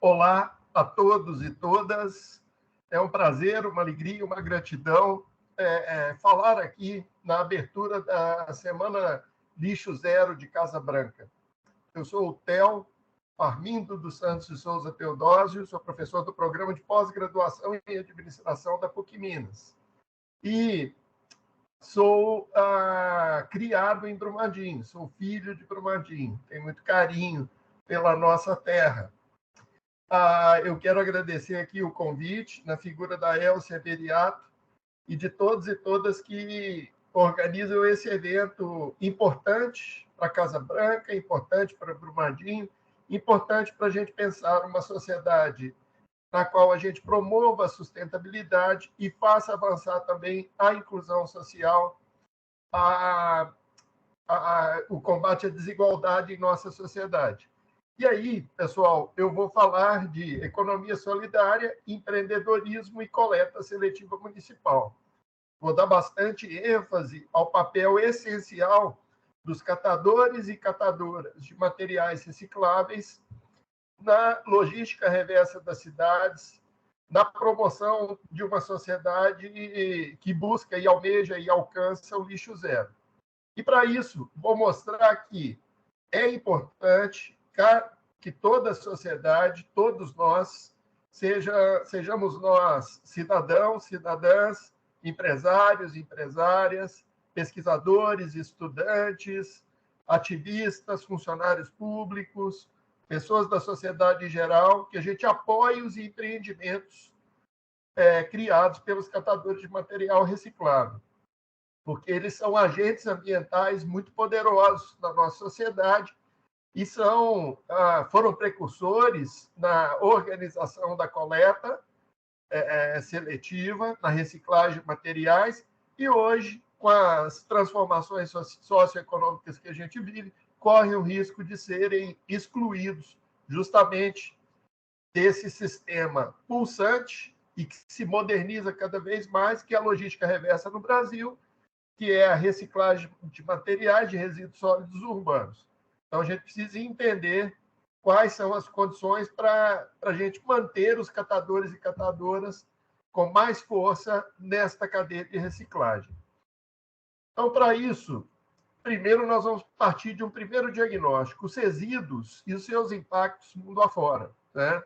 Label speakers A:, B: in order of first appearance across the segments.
A: Olá a todos e todas. É um prazer, uma alegria, uma gratidão falar aqui na abertura da Semana Lixo Zero de Casa Branca. Eu sou o Theo Armindo dos Santos de Souza Teodósio, sou professor do Programa de Pós-Graduação em Administração da PUC Minas. E sou criado em Brumadinho, sou filho de Brumadinho, tenho muito carinho pela nossa terra. Eu quero agradecer aqui o convite, na figura da Elcia Beriato e de todos e todas que organizam esse evento importante para a Casa Branca, importante para Brumadinho, importante para a gente pensar uma sociedade na qual a gente promova a sustentabilidade e faça avançar também a inclusão social, o combate à desigualdade em nossa sociedade. E aí, pessoal, eu vou falar de economia solidária, empreendedorismo e coleta seletiva municipal. Vou dar bastante ênfase ao papel essencial dos catadores e catadoras de materiais recicláveis na logística reversa das cidades, na promoção de uma sociedade que busca e almeja e alcança o lixo zero. E, para isso, vou mostrar que é importante que toda a sociedade, todos nós, sejamos nós cidadãos, cidadãs, empresários, empresárias, pesquisadores, estudantes, ativistas, funcionários públicos, pessoas da sociedade em geral, que a gente apoie os empreendimentos criados pelos catadores de material reciclável, porque eles são agentes ambientais muito poderosos na nossa sociedade e foram precursores na organização da coleta seletiva, na reciclagem de materiais, e hoje, com as transformações socioeconômicas que a gente vive, correm o risco de serem excluídos justamente desse sistema pulsante e que se moderniza cada vez mais, que é a logística reversa no Brasil, que é a reciclagem de materiais de resíduos sólidos urbanos. Então, a gente precisa entender quais são as condições para a gente manter os catadores e catadoras com mais força nesta cadeia de reciclagem. Então, para isso, primeiro nós vamos partir de um primeiro diagnóstico, os resíduos e os seus impactos mundo afora, né?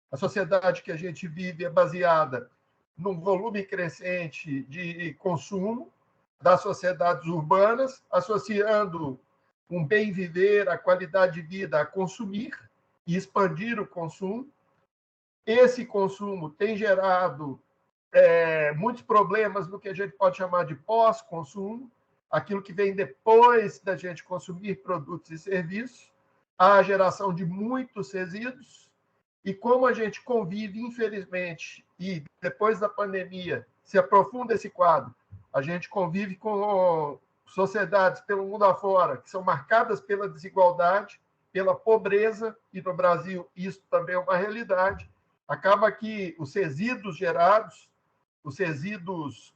A: A sociedade que a gente vive é baseada num volume crescente de consumo das sociedades urbanas, associando um bem viver, a qualidade de vida a consumir e expandir o consumo. Esse consumo tem gerado muitos problemas no que a gente pode chamar de pós-consumo, aquilo que vem depois da gente consumir produtos e serviços, a geração de muitos resíduos, e como a gente convive, infelizmente, e depois da pandemia se aprofunda esse quadro, a gente convive com sociedades pelo mundo afora que são marcadas pela desigualdade, pela pobreza, e no Brasil isso também é uma realidade. Acaba que os resíduos gerados, os resíduos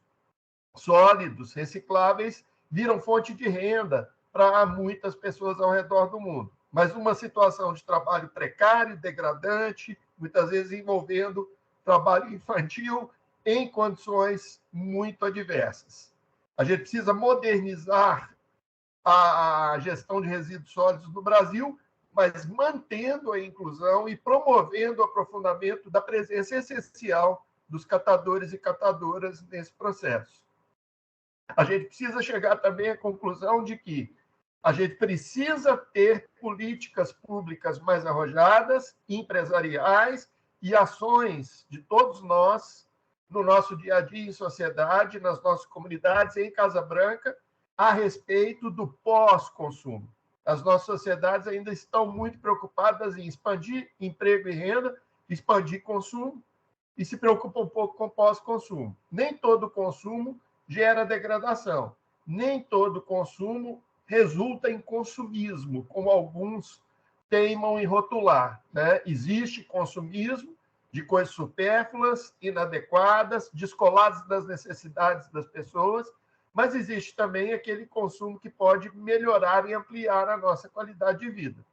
A: sólidos, recicláveis, viram fonte de renda para muitas pessoas ao redor do mundo. Mas uma situação de trabalho precário, degradante, muitas vezes envolvendo trabalho infantil em condições muito adversas. A gente precisa modernizar a gestão de resíduos sólidos no Brasil, mas mantendo a inclusão e promovendo o aprofundamento da presença essencial dos catadores e catadoras nesse processo. A gente precisa chegar também à conclusão de que a gente precisa ter políticas públicas mais arrojadas, empresariais e ações de todos nós no nosso dia a dia em sociedade, nas nossas comunidades, em Casa Branca, a respeito do pós-consumo. As nossas sociedades ainda estão muito preocupadas em expandir emprego e renda, expandir consumo, e se preocupam um pouco com pós-consumo. Nem todo consumo gera degradação. Nem todo consumo resulta em consumismo, como alguns teimam em rotular, né? Existe consumismo de coisas supérfluas, inadequadas, descoladas das necessidades das pessoas, mas existe também aquele consumo que pode melhorar e ampliar a nossa qualidade de vida.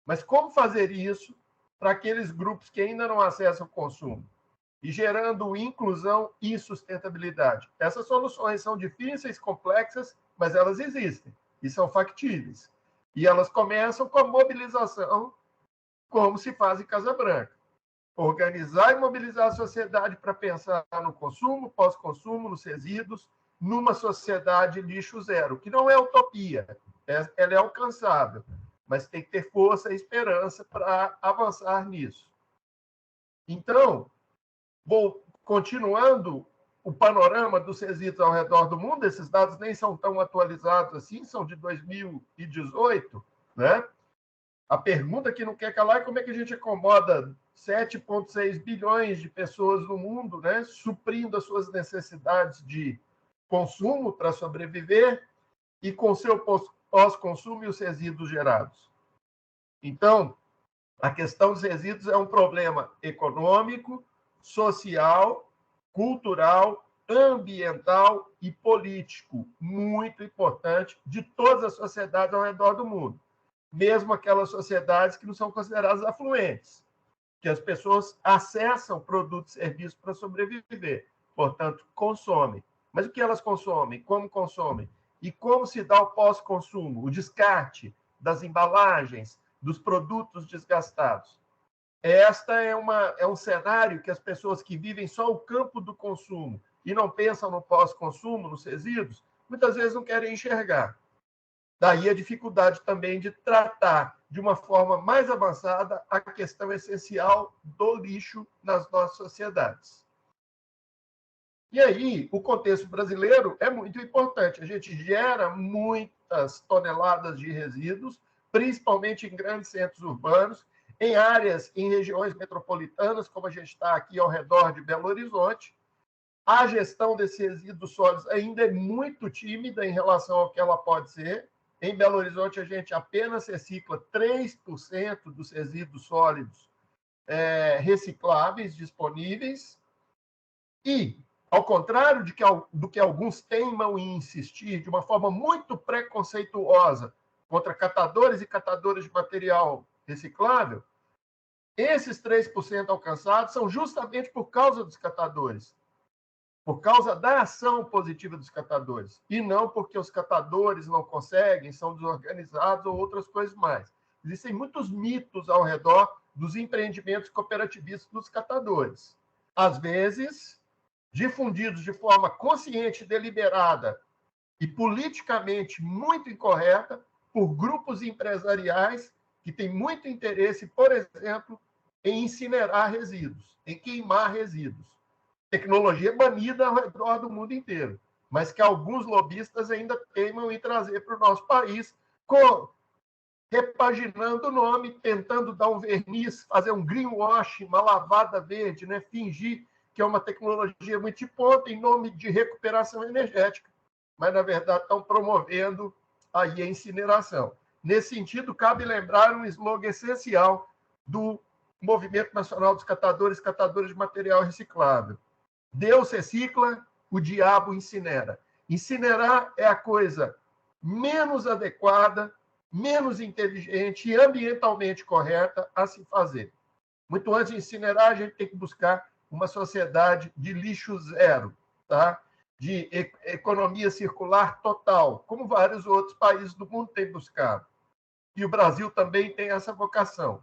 A: Mas como fazer isso para aqueles grupos que ainda não acessam o consumo e gerando inclusão e sustentabilidade. Essas soluções são difíceis, complexas, mas elas existem e são factíveis. E elas começam com a mobilização, como se faz em Casa Branca. Organizar e mobilizar a sociedade para pensar no consumo, pós-consumo, nos resíduos, numa sociedade lixo zero, que não é utopia, ela é alcançável, mas tem que ter força e esperança para avançar nisso. Então, continuando o panorama dos resíduos ao redor do mundo, esses dados nem são tão atualizados assim, são de 2018, né? A pergunta que não quer calar é como é que a gente acomoda 7,6 bilhões de pessoas no mundo, né, suprindo as suas necessidades de consumo para sobreviver e com seu pós-consumo e os resíduos gerados. Então, a questão dos resíduos é um problema econômico, social, cultural, ambiental e político muito importante de todas as sociedades ao redor do mundo, mesmo aquelas sociedades que não são consideradas afluentes, que as pessoas acessam produtos e serviços para sobreviver, portanto, consomem. Mas o que elas consomem? Como consomem? E como se dá o pós-consumo, o descarte das embalagens, dos produtos desgastados? Esta é um cenário que as pessoas que vivem só o campo do consumo e não pensam no pós-consumo, nos resíduos, muitas vezes não querem enxergar. Daí a dificuldade também de tratar de uma forma mais avançada a questão essencial do lixo nas nossas sociedades. E aí, o contexto brasileiro é muito importante. A gente gera muitas toneladas de resíduos, principalmente em grandes centros urbanos, em áreas, em regiões metropolitanas, como a gente está aqui ao redor de Belo Horizonte. A gestão desses resíduos sólidos ainda é muito tímida em relação ao que ela pode ser. Em Belo Horizonte, a gente apenas recicla 3% dos resíduos sólidos recicláveis disponíveis. E, ao contrário do que alguns teimam em insistir, de uma forma muito preconceituosa contra catadores e catadoras de material reciclável, esses 3% alcançados são justamente por causa dos catadores, por causa da ação positiva dos catadores, e não porque os catadores não conseguem, são desorganizados ou outras coisas mais. Existem muitos mitos ao redor dos empreendimentos cooperativistas dos catadores. Às vezes, difundidos de forma consciente, deliberada e politicamente muito incorreta por grupos empresariais que têm muito interesse, por exemplo, em incinerar resíduos, em queimar resíduos. Tecnologia banida ao redor do mundo inteiro, mas que alguns lobistas ainda teimam em trazer para o nosso país, repaginando o nome, tentando dar um verniz, fazer um greenwash, uma lavada verde, né? Fingir que é uma tecnologia muito de ponta em nome de recuperação energética, mas, na verdade, estão promovendo aí a incineração. Nesse sentido, cabe lembrar um slogan essencial do Movimento Nacional dos Catadores de Material Reciclável. Deus recicla, o diabo incinera. Incinerar é a coisa menos adequada, menos inteligente e ambientalmente correta a se fazer. Muito antes de incinerar, a gente tem que buscar uma sociedade de lixo zero, tá? De economia circular total, como vários outros países do mundo têm buscado. E o Brasil também tem essa vocação.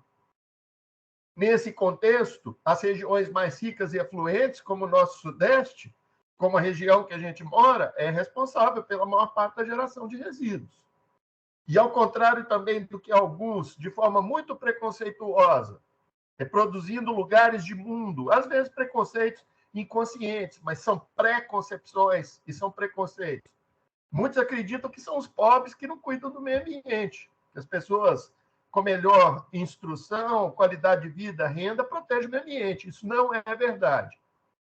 A: Nesse contexto, as regiões mais ricas e afluentes, como o nosso Sudeste, como a região que a gente mora, é responsável pela maior parte da geração de resíduos. E, ao contrário também do que alguns, de forma muito preconceituosa, reproduzindo lugares de mundo, às vezes preconceitos inconscientes, mas são pré-concepções e são preconceitos. Muitos acreditam que são os pobres que não cuidam do meio ambiente, que as pessoas com melhor instrução, qualidade de vida, renda, protegem o meio ambiente. Isso não é verdade.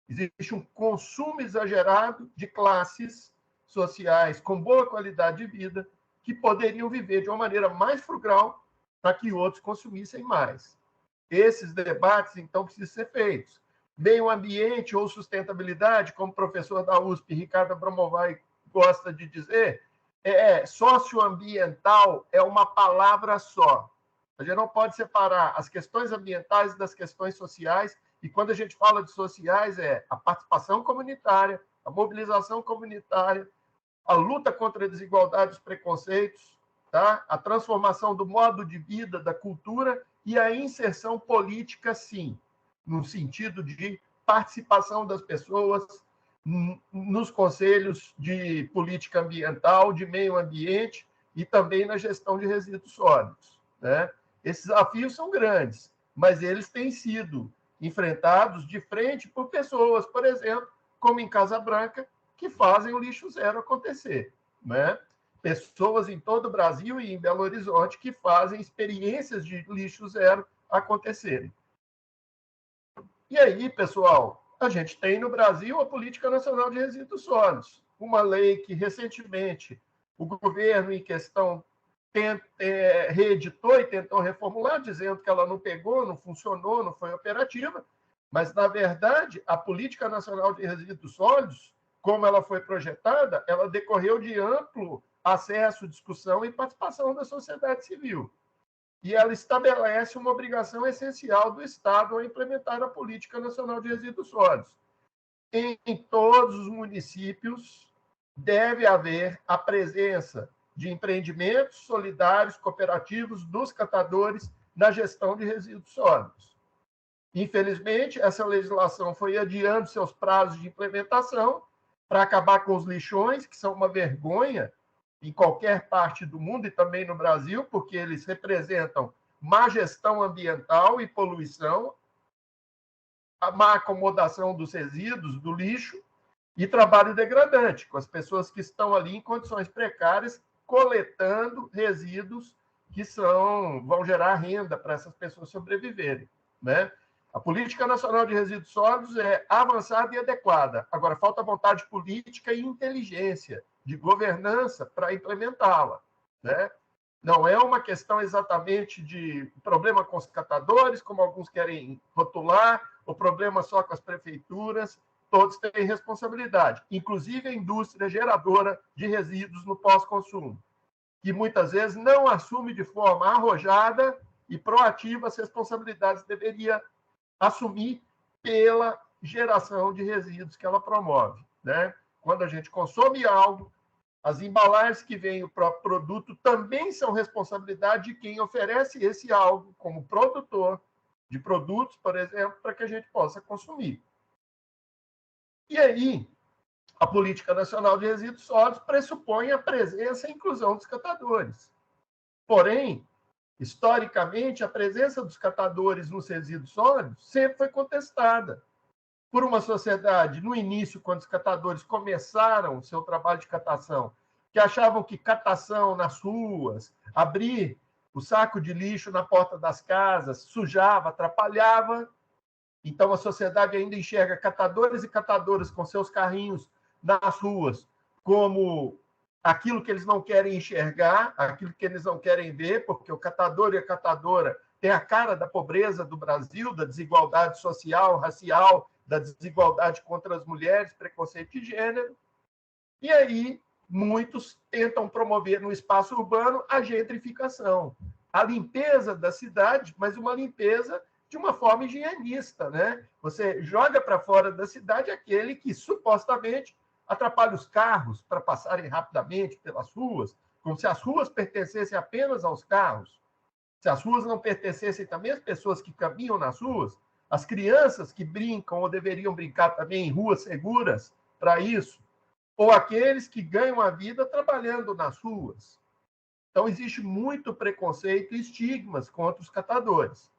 A: Existe um consumo exagerado de classes sociais com boa qualidade de vida que poderiam viver de uma maneira mais frugal para que outros consumissem mais. Esses debates, então, precisam ser feitos. Meio ambiente ou sustentabilidade, como o professor da USP, Ricardo Abramovay, gosta de dizer, socioambiental é uma palavra só. A gente não pode separar as questões ambientais das questões sociais, e quando a gente fala de sociais, é a participação comunitária, a mobilização comunitária, a luta contra a desigualdade e os preconceitos, tá? A transformação do modo de vida, da cultura e a inserção política, sim, no sentido de participação das pessoas nos conselhos de política ambiental, de meio ambiente e também na gestão de resíduos sólidos, né? Esses desafios são grandes, mas eles têm sido enfrentados de frente por pessoas, por exemplo, como em Casa Branca, que fazem o lixo zero acontecer, né? Pessoas em todo o Brasil e em Belo Horizonte que fazem experiências de lixo zero acontecerem. E aí, pessoal, a gente tem no Brasil a Política Nacional de Resíduos Sólidos, uma lei que recentemente o governo em questão reeditou e tentou reformular, dizendo que ela não pegou, não funcionou, não foi operativa, mas, na verdade, a Política Nacional de Resíduos Sólidos, como ela foi projetada, ela decorreu de amplo acesso, discussão e participação da sociedade civil. E ela estabelece uma obrigação essencial do Estado a implementar a Política Nacional de Resíduos Sólidos. Em todos os municípios deve haver a presença de empreendimentos solidários, cooperativos, dos catadores na gestão de resíduos sólidos. Infelizmente, essa legislação foi adiando seus prazos de implementação para acabar com os lixões, que são uma vergonha em qualquer parte do mundo e também no Brasil, porque eles representam má gestão ambiental e poluição, a má acomodação dos resíduos, do lixo, e trabalho degradante, com as pessoas que estão ali em condições precárias, coletando resíduos que vão gerar renda para essas pessoas sobreviverem, né? A Política Nacional de Resíduos Sólidos é avançada e adequada. Agora, falta vontade política e inteligência de governança para implementá-la, né? Não é uma questão exatamente de problema com os catadores, como alguns querem rotular, o problema só com as prefeituras. Todos têm responsabilidade, inclusive a indústria geradora de resíduos no pós-consumo, que muitas vezes não assume de forma arrojada e proativa as responsabilidades que deveria assumir pela geração de resíduos que ela promove, né? Quando a gente consome algo, as embalagens que vêm o próprio produto também são responsabilidade de quem oferece esse algo como produtor de produtos, por exemplo, para que a gente possa consumir. E aí, a Política Nacional de Resíduos Sólidos pressupõe a presença e inclusão dos catadores. Porém, historicamente, a presença dos catadores nos resíduos sólidos sempre foi contestada por uma sociedade, no início, quando os catadores começaram o seu trabalho de catação, que achavam que catação nas ruas, abrir o saco de lixo na porta das casas, sujava, atrapalhava. Então, a sociedade ainda enxerga catadores e catadoras com seus carrinhos nas ruas como aquilo que eles não querem enxergar, aquilo que eles não querem ver, porque o catador e a catadora têm a cara da pobreza do Brasil, da desigualdade social, racial, da desigualdade contra as mulheres, preconceito de gênero. E aí, muitos tentam promover no espaço urbano a gentrificação, a limpeza da cidade, mas uma limpeza de uma forma higienista, né? Você joga para fora da cidade aquele que supostamente atrapalha os carros para passarem rapidamente pelas ruas, como se as ruas pertencessem apenas aos carros. Se as ruas não pertencessem também às pessoas que caminham nas ruas, as crianças que brincam ou deveriam brincar também em ruas seguras para isso, ou aqueles que ganham a vida trabalhando nas ruas. Então, existe muito preconceito e estigmas contra os catadores.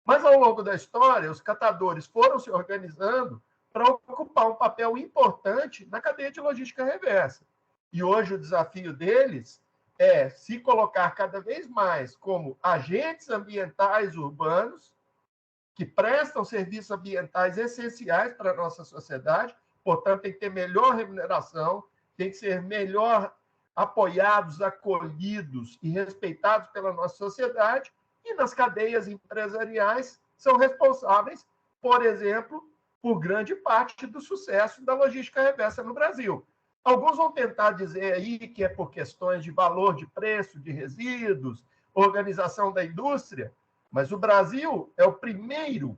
A: Mas, ao longo da história, os catadores foram se organizando para ocupar um papel importante na cadeia de logística reversa. E hoje o desafio deles é se colocar cada vez mais como agentes ambientais urbanos que prestam serviços ambientais essenciais para a nossa sociedade, portanto, tem que ter melhor remuneração, tem que ser melhor apoiados, acolhidos e respeitados pela nossa sociedade, e nas cadeias empresariais são responsáveis, por exemplo, por grande parte do sucesso da logística reversa no Brasil. Alguns vão tentar dizer aí que é por questões de valor de preço de resíduos, Organização da Indústria, mas o Brasil é o primeiro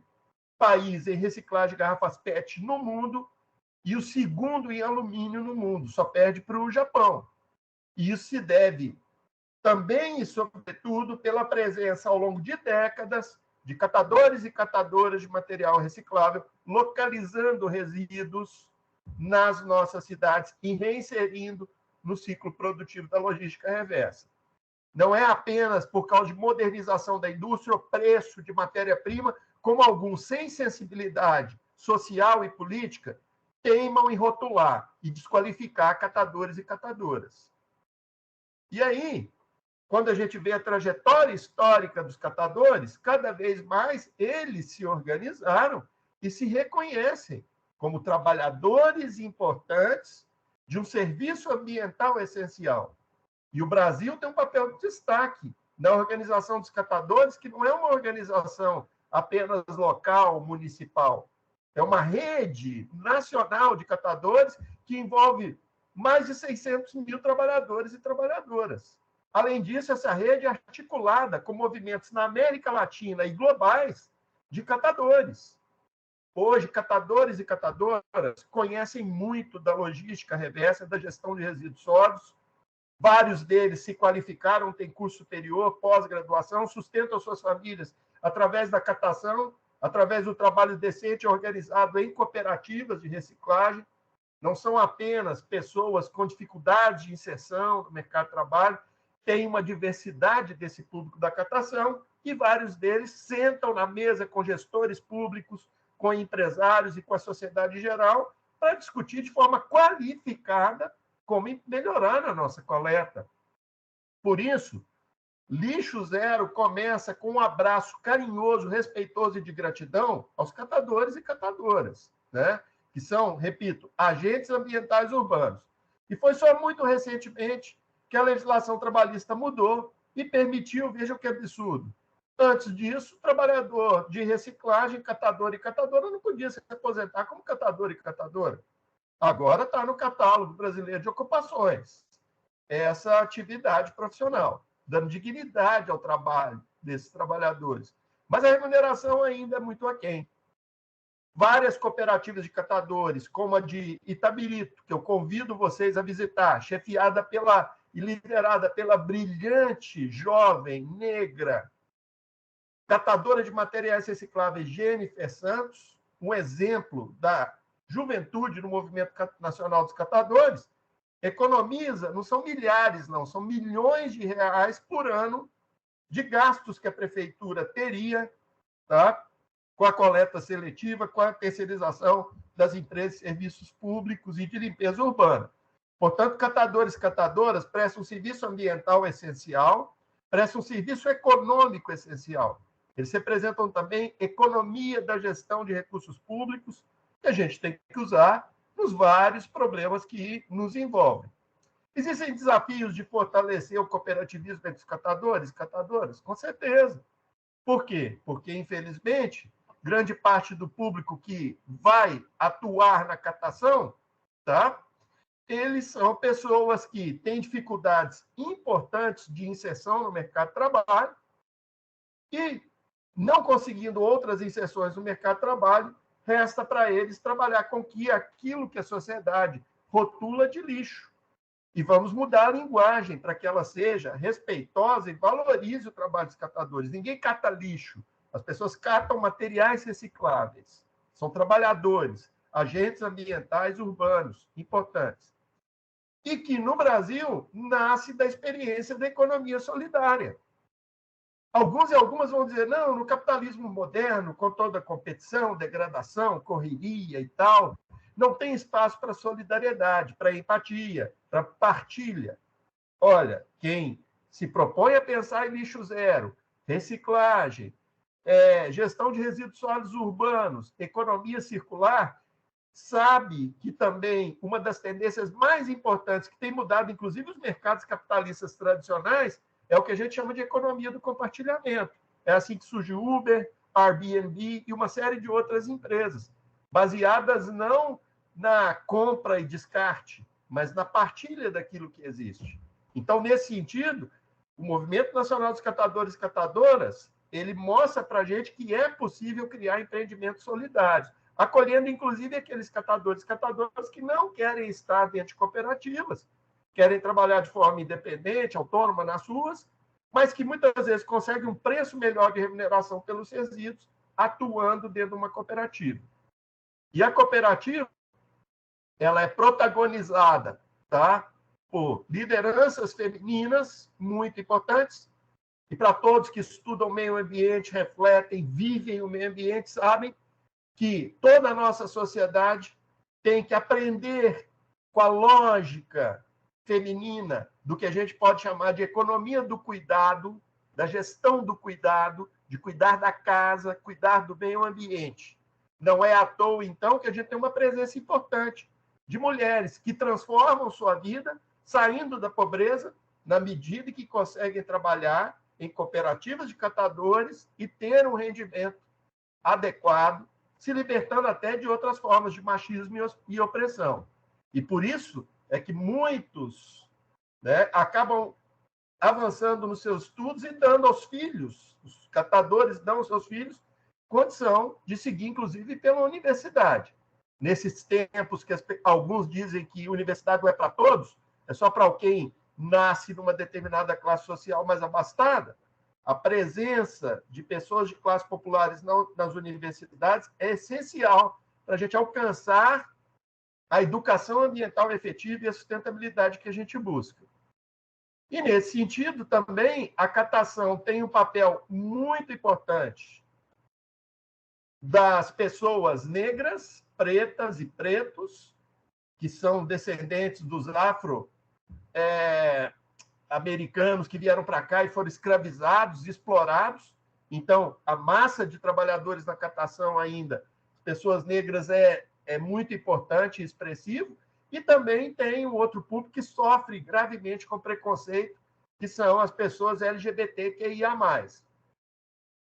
A: país em reciclagem de garrafas PET no mundo e o segundo em alumínio no mundo, só perde para o Japão. E isso se deve também e, sobretudo, pela presença ao longo de décadas de catadores e catadoras de material reciclável, localizando resíduos nas nossas cidades e reinserindo no ciclo produtivo da logística reversa. Não é apenas por causa de modernização da indústria o preço de matéria-prima, como alguns, sem sensibilidade social e política, teimam em rotular e desqualificar catadores e catadoras. E aí, quando a gente vê a trajetória histórica dos catadores, cada vez mais eles se organizaram e se reconhecem como trabalhadores importantes de um serviço ambiental essencial. E o Brasil tem um papel de destaque na organização dos catadores, que não é uma organização apenas local, municipal. É uma rede nacional de catadores que envolve mais de 600 mil trabalhadores e trabalhadoras. Além disso, essa rede é articulada com movimentos na América Latina e globais de catadores. Hoje, catadores e catadoras conhecem muito da logística reversa, da gestão de resíduos sólidos. Vários deles se qualificaram, têm curso superior, pós-graduação, sustentam suas famílias através da catação, através do trabalho decente organizado em cooperativas de reciclagem. Não são apenas pessoas com dificuldades de inserção no mercado de trabalho, tem uma diversidade desse público da catação e vários deles sentam na mesa com gestores públicos, com empresários e com a sociedade em geral para discutir de forma qualificada como melhorar a nossa coleta. Por isso, Lixo Zero começa com um abraço carinhoso, respeitoso e de gratidão aos catadores e catadoras, né? Que são, repito, agentes ambientais urbanos. E foi só muito recentemente que a legislação trabalhista mudou e permitiu, vejam que absurdo, antes disso, o trabalhador de reciclagem, catador e catadora, não podia se aposentar como catador e catadora. Agora está no catálogo brasileiro de ocupações essa atividade profissional, dando dignidade ao trabalho desses trabalhadores. Mas a remuneração ainda é muito aquém. Várias cooperativas de catadores, como a de Itabirito, que eu convido vocês a visitar, chefiada e liderada pela brilhante, jovem, negra, catadora de materiais recicláveis Jennifer Santos, um exemplo da juventude no Movimento Nacional dos Catadores, economiza, não são milhares, não, são milhões de reais por ano de gastos que a prefeitura teria, tá? Com a coleta seletiva, com a terceirização das empresas de serviços públicos e de limpeza urbana. Portanto, catadores e catadoras prestam um serviço ambiental essencial, prestam um serviço econômico essencial. Eles representam também economia da gestão de recursos públicos que a gente tem que usar nos vários problemas que nos envolvem. Existem desafios de fortalecer o cooperativismo entre os catadores e catadoras? Com certeza. Por quê? Porque, infelizmente, grande parte do público que vai atuar na catação, tá? Eles são pessoas que têm dificuldades importantes de inserção no mercado de trabalho e, não conseguindo outras inserções no mercado de trabalho, resta para eles trabalhar com aquilo que a sociedade rotula de lixo. E vamos mudar a linguagem para que ela seja respeitosa e valorize o trabalho dos catadores. Ninguém cata lixo. As pessoas catam materiais recicláveis. São trabalhadores, agentes ambientais urbanos importantes. E que, no Brasil, nasce da experiência da economia solidária. Alguns e algumas vão dizer, não, no capitalismo moderno, com toda a competição, degradação, correria e tal, não tem espaço para solidariedade, para empatia, para partilha. Olha, quem se propõe a pensar em lixo zero, reciclagem, gestão de resíduos sólidos urbanos, economia circular, sabe que também uma das tendências mais importantes que tem mudado, inclusive os mercados capitalistas tradicionais, é o que a gente chama de economia do compartilhamento. É assim que surge o Uber, Airbnb e uma série de outras empresas, baseadas não na compra e descarte, mas na partilha daquilo que existe. Então, nesse sentido, O Movimento Nacional dos Catadores e Catadoras, ele mostra para a gente que é possível criar empreendimentos solidários, acolhendo, inclusive, aqueles catadores e catadoras que não querem estar dentro de cooperativas, querem trabalhar de forma independente, autônoma nas ruas, mas que muitas vezes conseguem um preço melhor de remuneração pelos resíduos atuando dentro de uma cooperativa. E a cooperativa, ela é protagonizada, tá, por lideranças femininas muito importantes, e para todos que estudam o meio ambiente, refletem, vivem o meio ambiente, sabem que toda a nossa sociedade tem que aprender com a lógica feminina do que a gente pode chamar de economia do cuidado, da gestão do cuidado, de cuidar da casa, cuidar do meio ambiente. Não é à toa, então, que a gente tem uma presença importante de mulheres que transformam sua vida saindo da pobreza na medida que conseguem trabalhar em cooperativas de catadores e ter um rendimento adequado, se libertando até de outras formas de machismo e opressão. E por isso é que muitos, né, acabam avançando nos seus estudos e dando aos filhos, os catadores dão aos seus filhos, condição de seguir, inclusive, pela universidade. Nesses tempos que alguns dizem que universidade não é para todos, é só para quem nasce numa determinada classe social mais abastada, a presença de pessoas de classes populares nas universidades é essencial para a gente alcançar a educação ambiental efetiva e a sustentabilidade que a gente busca. E, nesse sentido, também, a catação tem um papel muito importante das pessoas negras, pretas e pretos, que são descendentes dos afro-americanos que vieram para cá e foram escravizados, explorados. Então, a massa de trabalhadores na catação ainda, pessoas negras, é muito importante e expressivo. E também tem um outro público que sofre gravemente com preconceito, que são as pessoas LGBTQIA+.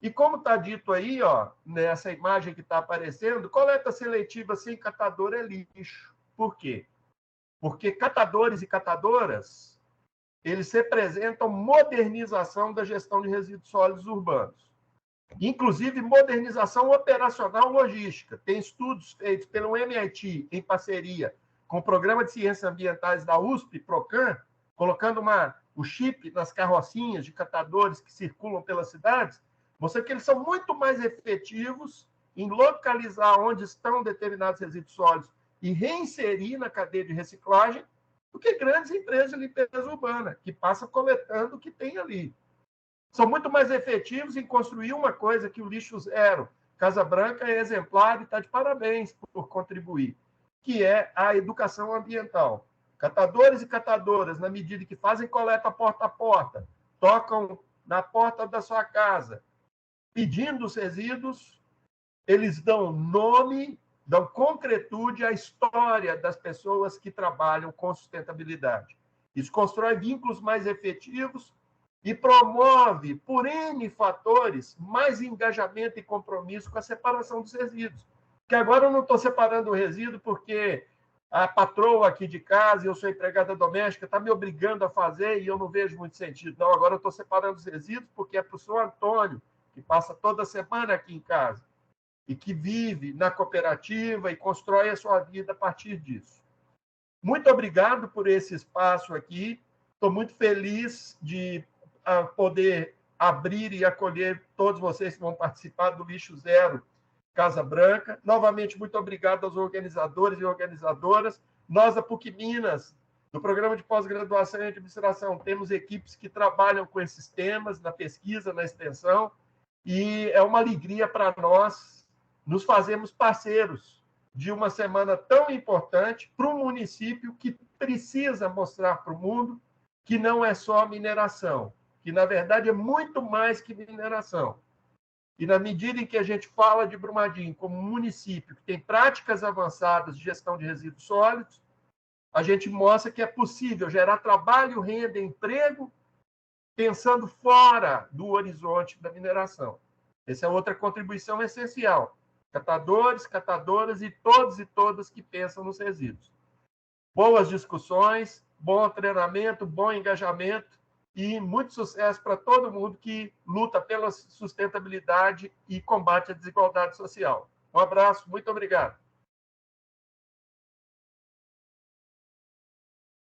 A: E como está dito aí, ó, nessa imagem que está aparecendo, coleta seletiva sem catador é lixo. Por quê? Porque catadores e catadoras, eles representam modernização da gestão de resíduos sólidos urbanos. Inclusive, modernização operacional logística. Tem estudos feitos pelo MIT, em parceria com o Programa de Ciências Ambientais da USP, PROCAN, colocando o chip nas carrocinhas de catadores que circulam pelas cidades, mostra que eles são muito mais efetivos em localizar onde estão determinados resíduos sólidos e reinserir na cadeia de reciclagem do que grandes empresas de limpeza urbana, que passam coletando o que tem ali. São muito mais efetivos em construir uma coisa que o Lixo Zero Casa Branca é exemplar e está de parabéns por contribuir, que é a educação ambiental. Catadores e catadoras, na medida que fazem coleta porta a porta, tocam na porta da sua casa, pedindo os resíduos, eles dão nome, dão concretude à história das pessoas que trabalham com sustentabilidade. Isso constrói vínculos mais efetivos e promove, por N fatores, mais engajamento e compromisso com a separação dos resíduos. Porque agora eu não estou separando o resíduo porque a patroa aqui de casa, eu sou empregada doméstica, está me obrigando a fazer e eu não vejo muito sentido. Não, agora eu estou separando os resíduos porque é para o senhor Antônio, que passa toda semana aqui em casa e que vive na cooperativa e constrói a sua vida a partir disso. Muito obrigado por esse espaço aqui. Estou muito feliz de poder abrir e acolher todos vocês que vão participar do Lixo Zero Casa Branca. Novamente, muito obrigado aos organizadores e organizadoras. Nós, da PUC Minas, do Programa de Pós-Graduação em Administração, temos equipes que trabalham com esses temas, na pesquisa, na extensão, e é uma alegria para nós nos fazermos parceiros de uma semana tão importante para um município que precisa mostrar para o mundo que não é só mineração, que, na verdade, é muito mais que mineração. E, na medida em que a gente fala de Brumadinho como um município que tem práticas avançadas de gestão de resíduos sólidos, a gente mostra que é possível gerar trabalho, renda, emprego, pensando fora do horizonte da mineração. Essa é outra contribuição essencial. Catadores, catadoras e todas que pensam nos resíduos. Boas discussões, bom treinamento, bom engajamento e muito sucesso para todo mundo que luta pela sustentabilidade e combate à desigualdade social. Um abraço, muito obrigado.